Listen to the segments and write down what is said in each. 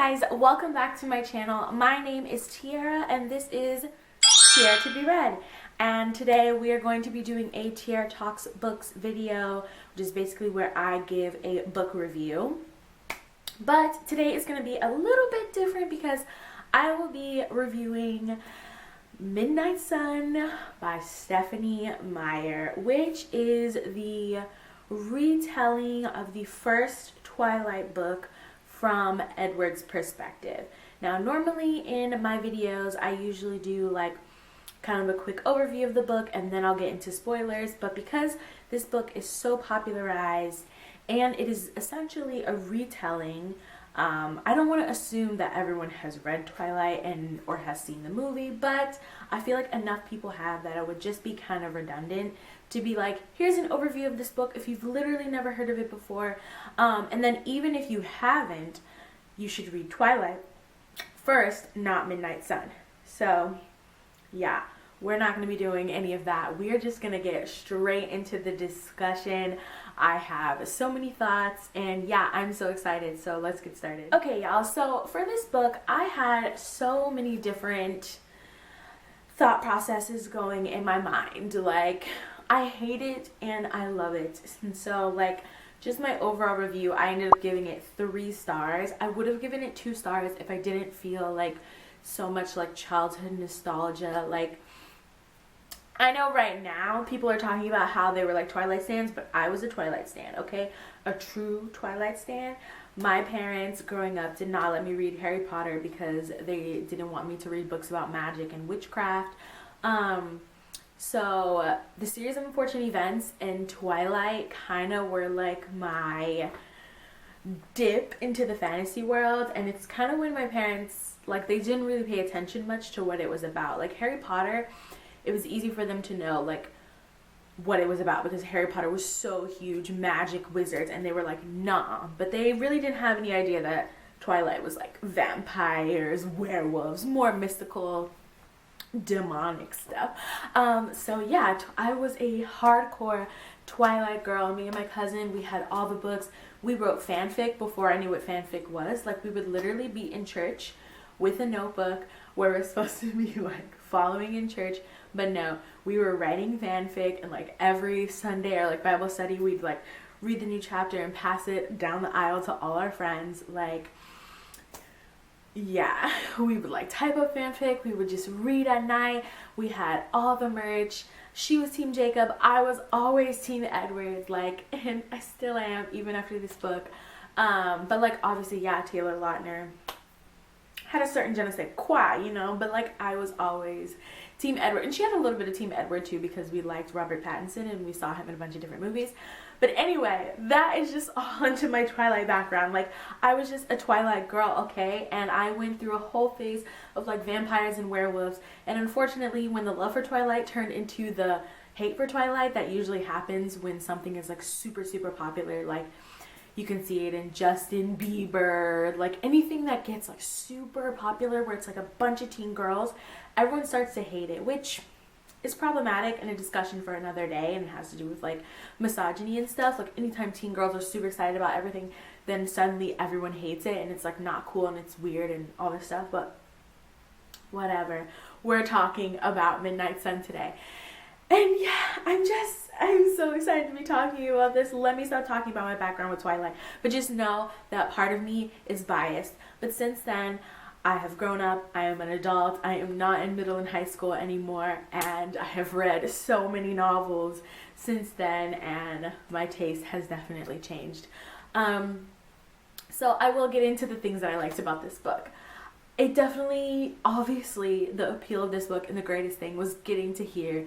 guys, welcome back to my channel. My name is Tiara and this is Tiaratoberead. And today we are going to be doing a Tiara Talks Books video, which is basically where I give a book review. But today is going to be a little bit different because I will be reviewing Midnight Sun by Stephanie Meyer, which is the retelling of the first Twilight book from Edward's perspective. Now, normally in my videos, I usually do like kind of a quick overview of the book and then I'll get into spoilers, but because this book is so popularized and it is essentially a retelling, I don't want to assume that everyone has read Twilight or has seen the movie, but I feel like enough people have that it would just be kind of redundant to be like, here's an overview of this book if you've literally never heard of it before. And then even if you haven't, you should read Twilight first, not Midnight Sun. So yeah, we're not going to be doing any of that. We are just going to get straight into the discussion. I have so many thoughts and yeah, I'm so excited. So let's get started. Okay, y'all. So for this book, I had so many different thought processes going in my mind. Like, I hate it and I love it. And so like, just my overall review, I ended up giving it 3 stars. I would have given it 2 stars if I didn't feel like so much like childhood nostalgia. Like, I know right now people are talking about how they were like Twilight stans, but I was a Twilight stan, okay? A true Twilight stan. My parents growing up did not let me read Harry Potter because they didn't want me to read books about magic and witchcraft. So the series of unfortunate events and Twilight kind of were like my dip into the fantasy world, and it's kind of when my parents, like, they didn't really pay attention much to what it was about. Like Harry Potter, it was easy for them to know like what it was about because Harry Potter was so huge, magic, wizards, and they were like, nah. But they really didn't have any idea that Twilight was like vampires, werewolves, more mystical, demonic stuff. So yeah, I was a hardcore Twilight girl. Me and my cousin, we had all the books. We wrote fanfic before I knew what fanfic was. Like, we would literally be in church with a notebook where we're supposed to be like following in church, but no, we were writing fanfic, and like every Sunday or like Bible study we'd like read the new chapter and pass it down the aisle to all our friends. Like, yeah, we would like type up fanfic, we would just read at night. We had all the merch. She was Team Jacob, I was always Team Edward, like, and I still am even after this book. But like, obviously, yeah, Taylor Lautner had a certain je ne sais quoi, you know, but like, I was always Team Edward, and she had a little bit of Team Edward too because we liked Robert Pattinson and we saw him in a bunch of different movies. But anyway, that is just all into my Twilight background. Like, I was just a Twilight girl, okay? And I went through a whole phase of like vampires and werewolves. And unfortunately, when the love for Twilight turned into the hate for Twilight, that usually happens when something is like super, super popular. Like, you can see it in Justin Bieber, like anything that gets like super popular where it's like a bunch of teen girls, everyone starts to hate it, which is problematic and a discussion for another day, and it has to do with like misogyny and stuff. Like, anytime teen girls are super excited about everything, then suddenly everyone hates it and it's like not cool and it's weird and all this stuff. But whatever, we're talking about Midnight Sun today. And yeah, I'm so excited to be talking about this. Let me stop talking about my background with Twilight, but just know that part of me is biased. But since then, I have grown up, I am an adult, I am not in middle and high school anymore, and I have read so many novels since then, and my taste has definitely changed. So I will get into the things that I liked about this book. It definitely, obviously, the appeal of this book and the greatest thing was getting to hear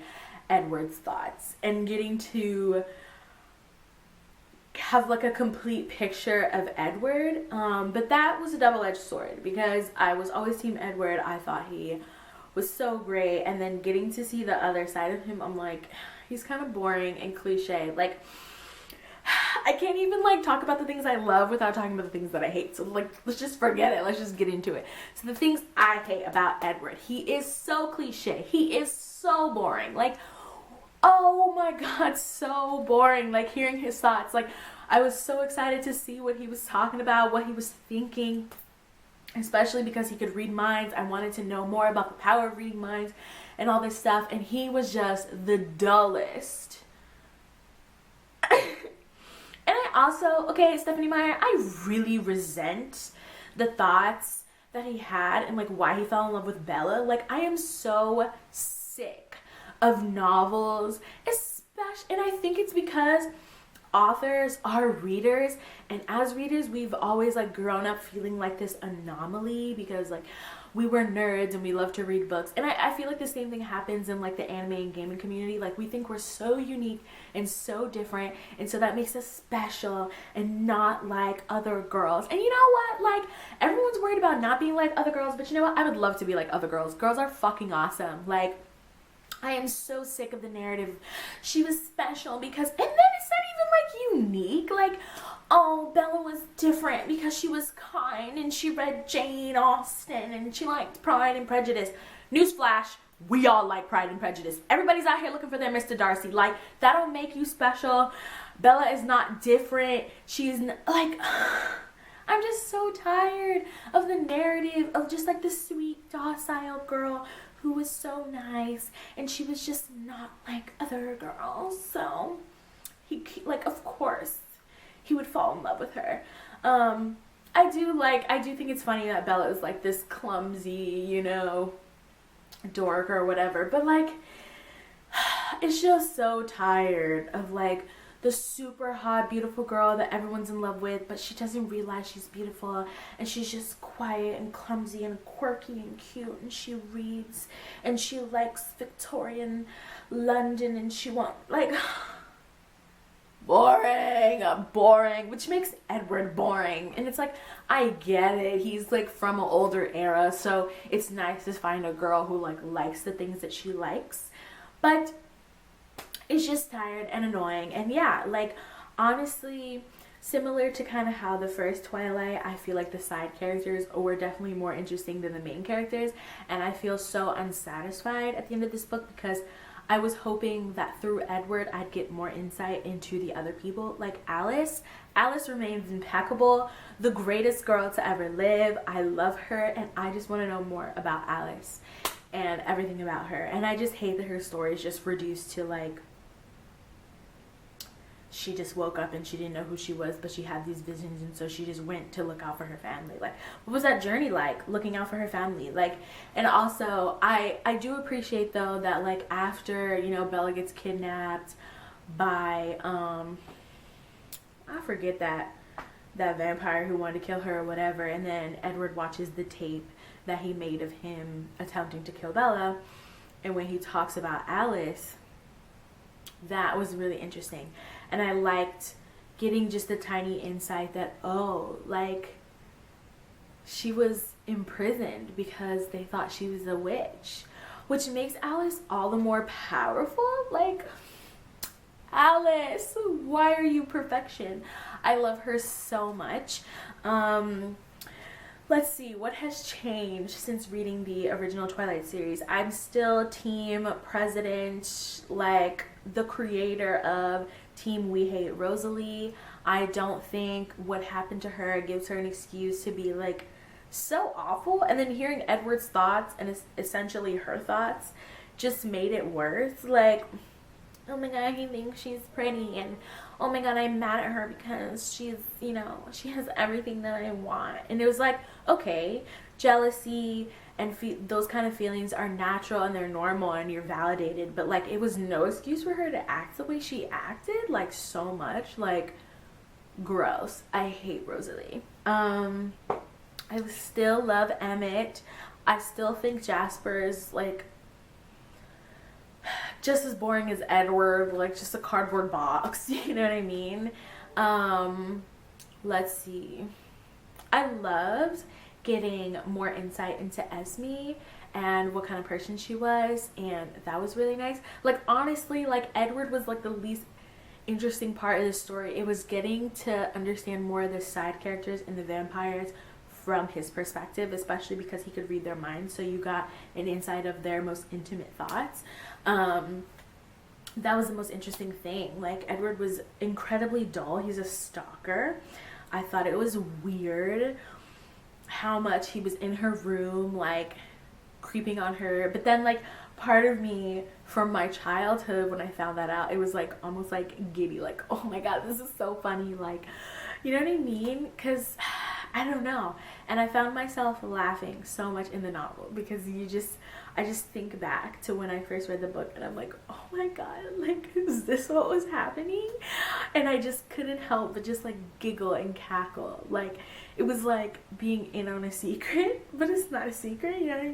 Edward's thoughts and getting to have like a complete picture of Edward, but that was a double-edged sword because I was always Team Edward. I thought he was so great, and then getting to see the other side of him, I'm like, he's kind of boring and cliche. Like, I can't even like talk about the things I love without talking about the things that I hate. So like, let's just forget it. Let's just get into it. So the things I hate about Edward, he is so cliche. He is so boring. Like, oh my god, so boring. Like, hearing his thoughts, like, I was so excited to see what he was talking about, what he was thinking. especially because he could read minds. I wanted to know more about the power of reading minds and all this stuff, and he was just the dullest. And I also, okay, Stephanie Meyer, I really resent the thoughts that he had and like why he fell in love with Bella. Like, I am so sick of novels, especially, and I think it's because authors are readers, and as readers we've always like grown up feeling like this anomaly because like we were nerds and we love to read books. And I feel like the same thing happens in like the anime and gaming community. Like, we think we're so unique and so different, and so that makes us special and not like other girls. And you know what, like, everyone's worried about not being like other girls, but you know what, I would love to be like other girls. Girls are fucking awesome. Like, I am so sick of the narrative she was special because, and then it's not even like unique, like, oh, Bella was different because she was kind and she read Jane Austen and she liked Pride and Prejudice. Newsflash, we all like Pride and Prejudice. Everybody's out here looking for their Mr. Darcy. Like, that don't make you special. Bella is not different. She's like, I'm just so tired of the narrative of just like the sweet, docile girl who was so nice, and she was just not like other girls. So he like, of course he would fall in love with her. I do think it's funny that Bella is like this clumsy, you know, dork or whatever, but like, it's just so tired of like the super hot, beautiful girl that everyone's in love with, but she doesn't realize she's beautiful, and she's just quiet and clumsy and quirky and cute, and she reads, and she likes Victorian London, and she wants, like, boring, which makes Edward boring. And it's like, I get it, he's like from an older era, so it's nice to find a girl who like likes the things that she likes, but it's just tired and annoying. And yeah, like, honestly, similar to kind of how the first Twilight, I feel like the side characters were definitely more interesting than the main characters, and I feel so unsatisfied at the end of this book because I was hoping that through Edward I'd get more insight into the other people. Like Alice remains impeccable, the greatest girl to ever live. I love her, and I just want to know more about Alice and everything about her. And I just hate that her story is just reduced to like, she just woke up and she didn't know who she was, but she had these visions, and so she just went to look out for her family. Like, what was that journey like, looking out for her family? Like, and also I do appreciate though that like after, you know, Bella gets kidnapped by I forget that vampire who wanted to kill her or whatever, and then Edward watches the tape that he made of him attempting to kill Bella, and when he talks about Alice, that was really interesting. And I liked getting just a tiny insight that, oh, like, she was imprisoned because they thought she was a witch, which makes Alice all the more powerful. Like, Alice, why are you perfection? I love her so much. Let's see, what has changed since reading the original Twilight series? I'm still team president, like the creator of Team We Hate Rosalie. I don't think what happened to her gives her an excuse to be like so awful. And then hearing Edward's thoughts and essentially her thoughts just made it worse. Like, oh my god, he thinks she's pretty, and oh my god, I'm mad at her because she's, you know, she has everything that I want. And it was like, okay, jealousy and those kind of feelings are natural and they're normal and you're validated, but like, it was no excuse for her to act the way she acted, like, so much. Like, gross. I hate Rosalie. I still love Emmett. I still think Jasper is like just as boring as Edward, like just a cardboard box, you know what I mean? Let's see. I loved getting more insight into Esme and what kind of person she was, and that was really nice. Like, honestly, like, Edward was like the least interesting part of the story. It was getting to understand more of the side characters and the vampires from his perspective, especially because he could read their minds, so you got an insight of their most intimate thoughts. That was the most interesting thing. Like, Edward was incredibly dull. He's a stalker. I thought it was weird how much he was in her room, like creeping on her. But then like part of me from my childhood, when I found that out, it was like almost like giddy, like, oh my god, this is so funny, like, you know what I mean? Because I don't know. And I found myself laughing so much in the novel because I just think back to when I first read the book and I'm like, oh my god, like, is this what was happening? And I just couldn't help but just like giggle and cackle. Like, it was like being in on a secret, but it's not a secret, you know what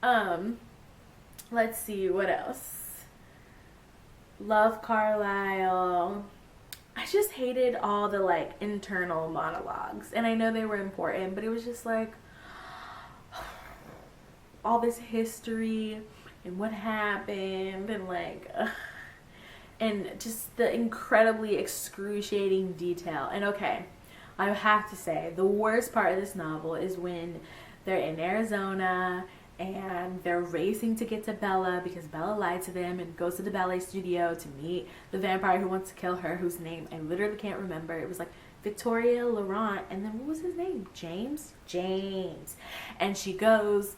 I mean? Let's see, what else? Love Carlisle. I just hated all the like internal monologues, and I know they were important, but it was just like all this history and what happened, and like and just the incredibly excruciating detail. And okay, I have to say the worst part of this novel is when they're in Arizona and they're racing to get to Bella because Bella lied to them and goes to the ballet studio to meet the vampire who wants to kill her, whose name I literally can't remember. It was like Victoria Laurent, and then what was his name? James. And she goes,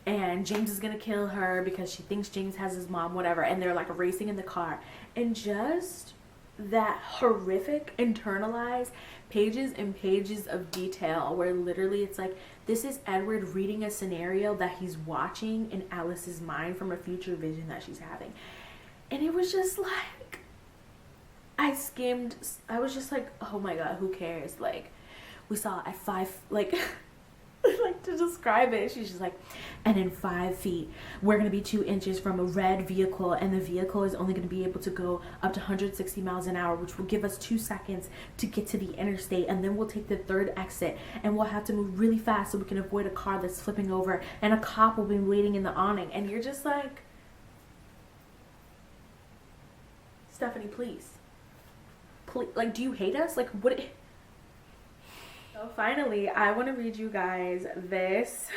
and James is gonna kill her because she thinks James has his mom, whatever, and they're like racing in the car. And just that horrific internalized pages and pages of detail where literally it's like, this is Edward reading a scenario that he's watching in Alice's mind from a future vision that she's having. And it was just like, I skimmed, I was just like, oh my god, who cares? Like, we saw at 5, like, like to describe it, she's just like, and in 5 feet we're going to be 2 inches from a red vehicle, and the vehicle is only going to be able to go up to 160 miles an hour, which will give us 2 seconds to get to the interstate, and then we'll take the 3rd exit, and we'll have to move really fast so we can avoid a car that's flipping over, and a cop will be waiting in the awning. And you're just like, Stephanie, please, like, do you hate us? Like, what? So finally, I want to read you guys this.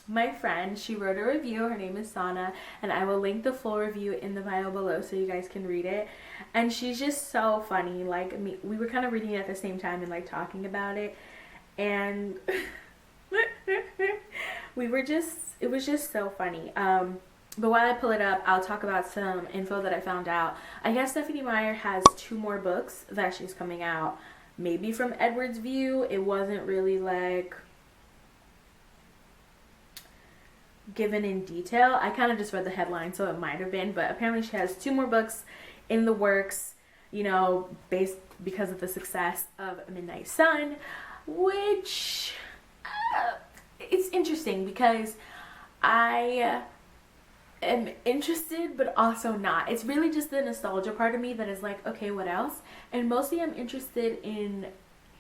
My friend, she wrote a review. Her name is Sana, and I will link the full review in the bio below so you guys can read it. And she's just so funny. Like, we were kind of reading it at the same time and like talking about it, and it was just so funny. But while I pull it up, I'll talk about some info that I found out. I guess Stephanie Meyer has 2 more books that she's coming out. Maybe from Edward's view. It wasn't really like given in detail. I kind of just read the headline, so it might have been, but apparently she has 2 more books in the works, you know, because of the success of Midnight Sun, which it's interesting because I am interested but also not. It's really just the nostalgia part of me that is like, okay, what else? And mostly I'm interested in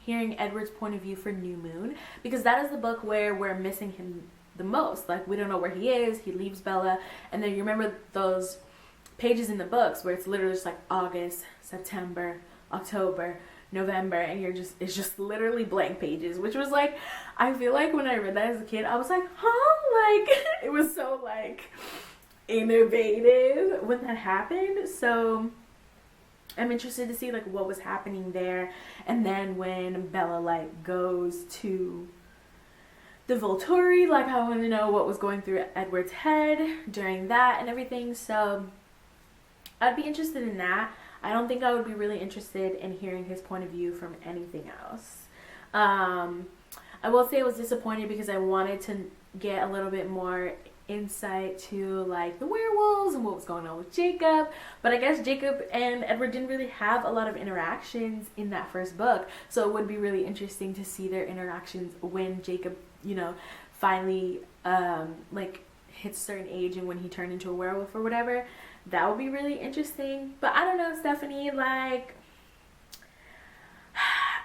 hearing Edward's point of view for New Moon, because that is the book where we're missing him the most. Like, we don't know where he is. He leaves Bella, and then you remember those pages in the books where it's literally just like August, September, October, November, and it's just literally blank pages, which was like, I feel like when I read that as a kid, I was like, huh? Like, it was so like innovative when that happened. So I'm interested to see like what was happening there. And then when Bella like goes to the Volturi, like, I want to know what was going through Edward's head during that and everything. So I'd be interested in that. I don't think I would be really interested in hearing his point of view from anything else. I will say I was disappointed because I wanted to get a little bit more insight to like the werewolves and what was going on with Jacob, but I guess Jacob and Edward didn't really have a lot of interactions in that first book, so it would be really interesting to see their interactions when Jacob, you know, finally like hits a certain age and when he turned into a werewolf or whatever. That would be really interesting. But I don't know, Stephanie, like,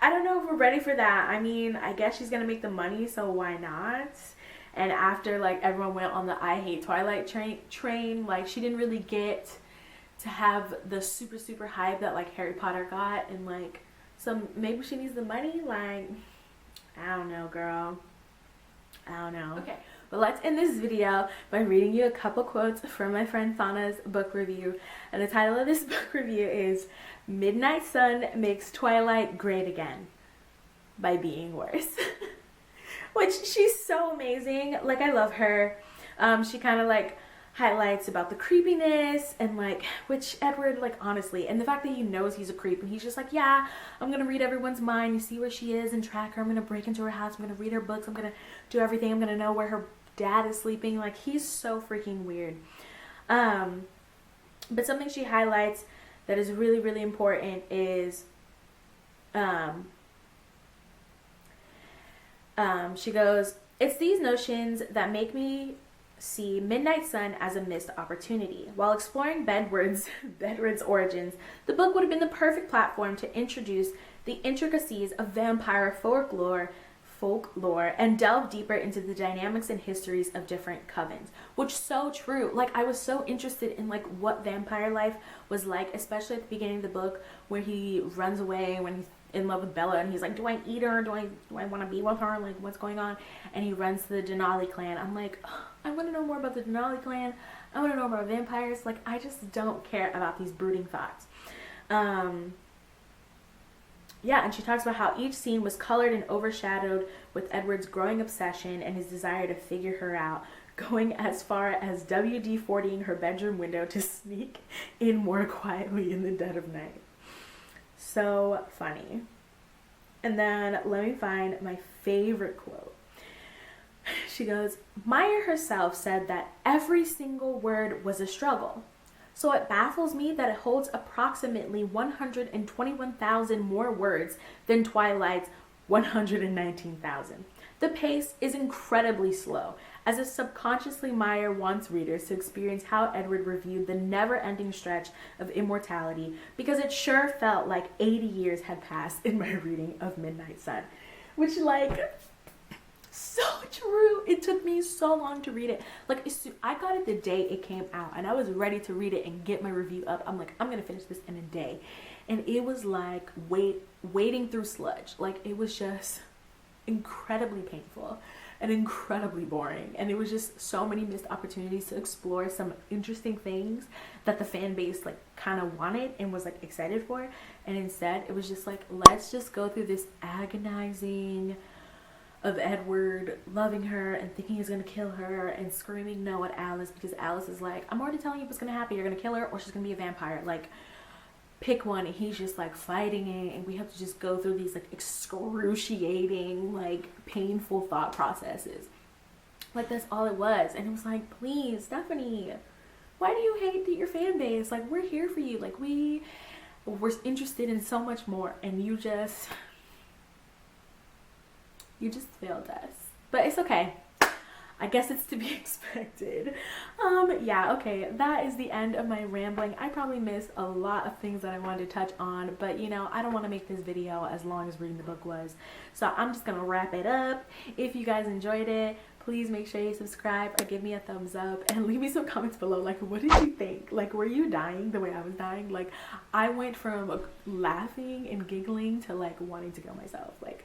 I don't know if we're ready for that. I mean, I guess she's gonna make the money, so why not? And after like everyone went on the I hate Twilight train, like, she didn't really get to have the super hype that like Harry Potter got, and like, so maybe she needs the money. Like, I don't know, girl, I don't know. Okay, but let's end this video by reading you a couple quotes from my friend Thana's book review. And the title of this book review is Midnight Sun Makes Twilight Great Again by Being Worse. which she's so amazing. Like, I love her. She kind of like highlights about the creepiness and like, which Edward, like, honestly, and the fact that he knows he's a creep and he's just like, yeah, I'm gonna read everyone's mind, you see where she is and track her, I'm gonna break into her house, I'm gonna read her books, I'm gonna do everything, I'm gonna know where her dad is sleeping. Like, he's so freaking weird. But something she highlights that is really, really important is she goes, it's these notions that make me see Midnight Sun as a missed opportunity. While exploring Bedward's origins, the book would have been the perfect platform to introduce the intricacies of vampire folklore and delve deeper into the dynamics and histories of different covens. Which so true. Like, I was so interested in like what vampire life was like, especially at the beginning of the book where he runs away when he's in love with Bella and he's like, do I eat her? Do I want to be with her? Like, what's going on? And he runs to the Denali clan. I'm like, oh, I want to know more about the Denali clan. I want to know about vampires. Like, I just don't care about these brooding thoughts. Yeah, and she talks about how each scene was colored and overshadowed with Edward's growing obsession and his desire to figure her out, going as far as WD-40ing her bedroom window to sneak in more quietly in the dead of night. So funny. And then let me find my favorite quote. She goes, Meyer herself said that every single word was a struggle. So it baffles me that it holds approximately 121,000 more words than Twilight's 119,000. The pace is incredibly slow, as if subconsciously Meyer wants readers to experience how Edward reviewed the never-ending stretch of immortality, because it sure felt like 80 years had passed in my reading of Midnight Sun. Which, like, so true. It took me so long to read it. Like, I got it the day it came out, and I was ready to read it and get my review up. I'm like, I'm gonna finish this in a day. And it was like wading through sludge. Like, it was just incredibly painful and incredibly boring, and it was just so many missed opportunities to explore some interesting things that the fan base like kind of wanted and was like excited for, and instead it was just like, let's just go through this agonizing of Edward loving her and thinking he's gonna kill her and screaming no at Alice, because Alice is like, I'm already telling you what's gonna happen, you're gonna kill her or she's gonna be a vampire, like pick one. And he's just like fighting it, and we have to just go through these like excruciating, like painful thought processes. Like, that's all it was. And it was like, please, Stephanie, why do you hate your fan base? Like, we're here for you. Like, we're interested in so much more, and you just failed us. But it's okay, I guess it's to be expected. Yeah, okay, that is the end of my rambling. I probably missed a lot of things that I wanted to touch on, but you know, I don't want to make this video as long as reading the book was, so I'm just gonna wrap it up. If you guys enjoyed it, please make sure you subscribe or give me a thumbs up and leave me some comments below. Like, what did you think? Like, were you dying the way I was dying? Like, I went from laughing and giggling to like wanting to kill myself. Like,